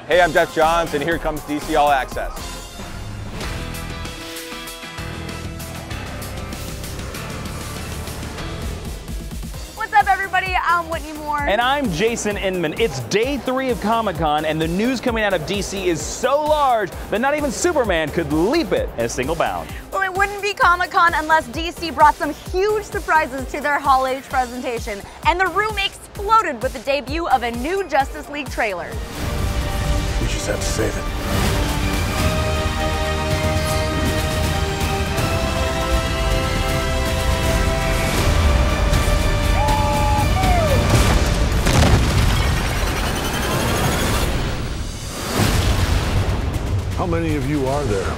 Hey, I'm Geoff Johns, and here comes DC All Access. What's up, everybody? I'm Whitney Moore. And I'm Jason Inman. It's day 3 of Comic-Con, and the news coming out of DC is so large that not even Superman could leap it in a single bound. Well, it wouldn't be Comic-Con unless DC brought some huge surprises to their Hall H presentation, and the room exploded with the debut of a new Justice League trailer. We just have to save it. How many of you are there?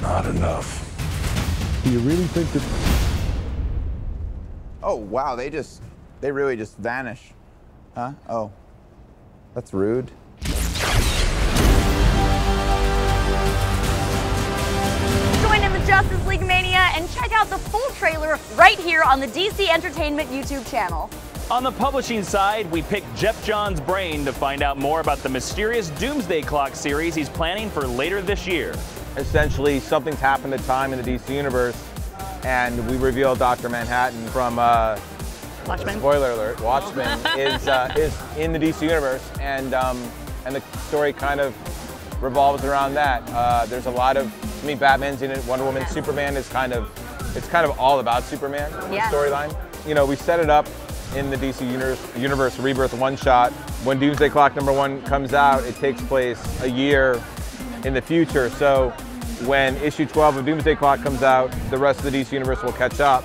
Not enough. Do you really think that... Oh, wow, they really just vanish. Huh? Oh, that's rude. Join in the Justice League Mania and check out the full trailer right here on the DC Entertainment YouTube channel. On the publishing side, we picked Geoff Johns' brain to find out more about the mysterious Doomsday Clock series he's planning for later this year. Essentially, something's happened at time in the DC Universe, and we reveal Dr. Manhattan from Watchmen. Spoiler alert, Watchmen is in the DC Universe, and the story kind of revolves around that. There's a lot of, I mean, Batman's in it, Wonder Woman, Superman is kind of, it's kind of all about Superman, the storyline. You know, we set it up in the DC Universe Rebirth one-shot. When Doomsday Clock #1 comes out, it takes place a year in the future. So when issue 12 of Doomsday Clock comes out, the rest of the DC Universe will catch up.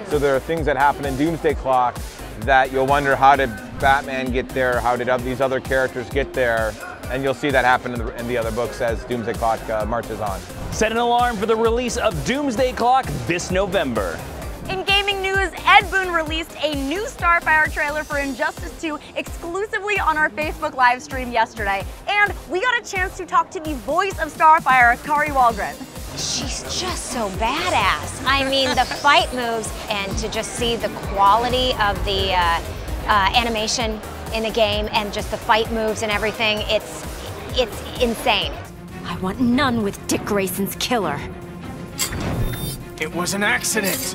So there are things that happen in Doomsday Clock that you'll wonder, how did Batman get there? How did these other characters get there? And you'll see that happen in the other books as Doomsday Clock marches on. Set an alarm for the release of Doomsday Clock this November. In gaming news, Ed Boon released a new Starfire trailer for Injustice 2 exclusively on our Facebook live stream yesterday. And we got a chance to talk to the voice of Starfire, Kari Wahlgren. She's just so badass. I mean, the fight moves, and to just see the quality of the animation in the game and just the fight moves and everything, it's insane. I want none with Dick Grayson's killer. It was an accident!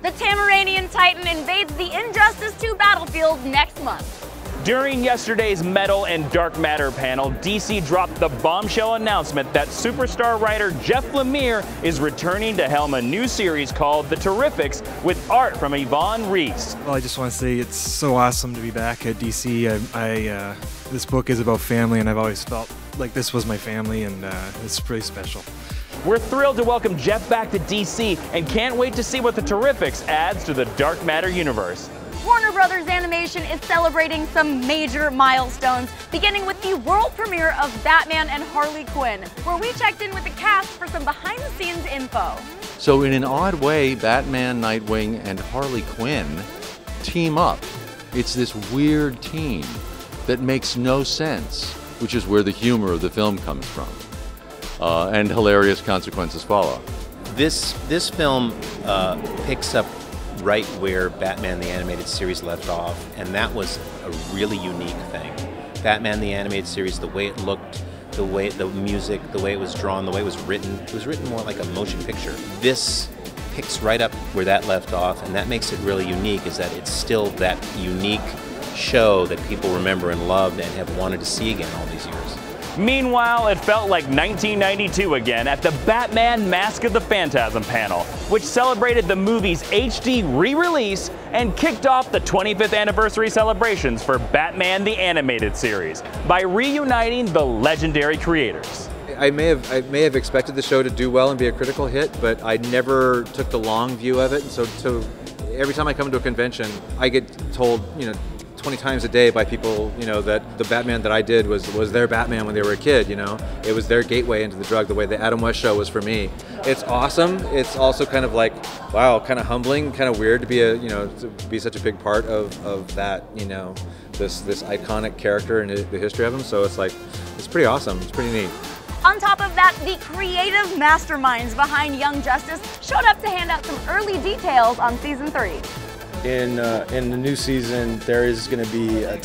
The Tamaranian Titan invades the Injustice 2 battlefield next month. During yesterday's Metal and Dark Matter panel, DC dropped the bombshell announcement that superstar writer Jeff Lemire is returning to helm a new series called The Terrifics with art from Yvonne Reese. Well, I just want to say it's so awesome to be back at DC. This book is about family, and I've always felt like this was my family, and it's pretty special. We're thrilled to welcome Jeff back to DC and can't wait to see what The Terrifics adds to the Dark Matter universe. Warner Brothers Animation is celebrating some major milestones, beginning with the world premiere of Batman and Harley Quinn, where we checked in with the cast for some behind-the-scenes info. So in an odd way, Batman, Nightwing, and Harley Quinn team up. It's this weird team that makes no sense, which is where the humor of the film comes from. And hilarious consequences follow. This film picks up right where Batman the Animated Series left off, and that was a really unique thing. Batman the Animated Series, the way it looked, the way the music, the way it was drawn, the way it was written more like a motion picture. This picks right up where that left off, and that makes it really unique, is that it's still that unique show that people remember and loved and have wanted to see again all these years. Meanwhile, it felt like 1992 again at the Batman Mask of the Phantasm panel, which celebrated the movie's HD re-release and kicked off the 25th anniversary celebrations for Batman the Animated Series by reuniting the legendary creators. I may have expected the show to do well and be a critical hit, but I never took the long view of it. And so every time I come to a convention, I get told, 20 times a day by people, that the Batman that I did was their Batman when they were a kid, It was their gateway into the drug, the way the Adam West show was for me. It's awesome. It's also kind of like, wow, kind of humbling, kind of weird to be to be such a big part of that, this iconic character and the history of him. So it's like, it's pretty awesome. It's pretty neat. On top of that, the creative masterminds behind Young Justice showed up to hand out some early details on Season 3. In the new season, there is going to be a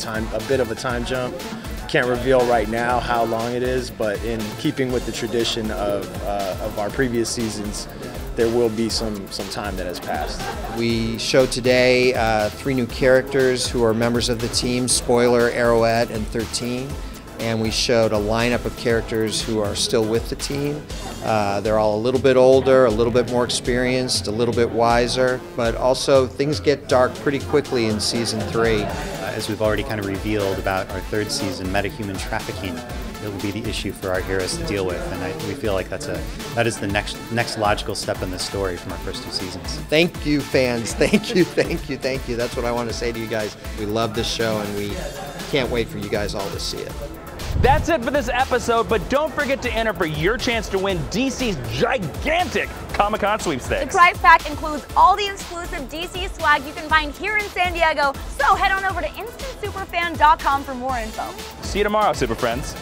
bit of a time jump. Can't reveal right now how long it is, but in keeping with the tradition of our previous seasons, there will be some time that has passed. We showed today 3 new characters who are members of the team, Spoiler, Arrowhead, and 13. And we showed a lineup of characters who are still with the team. They're all a little bit older, a little bit more experienced, a little bit wiser, but also things get dark pretty quickly in Season 3. As we've already kind of revealed about our 3rd season, metahuman trafficking, it will be the issue for our heroes to deal with, and we feel like that is the next logical step in the story from our first 2 seasons. Thank you, fans. Thank you, thank you, thank you. That's what I want to say to you guys. We love this show, and we can't wait for you guys all to see it. That's it for this episode, but don't forget to enter for your chance to win DC's gigantic Comic-Con sweepstakes. The prize pack includes all the exclusive DC swag you can find here in San Diego, so head on over to instantsuperfan.com for more info. See you tomorrow, Super Friends.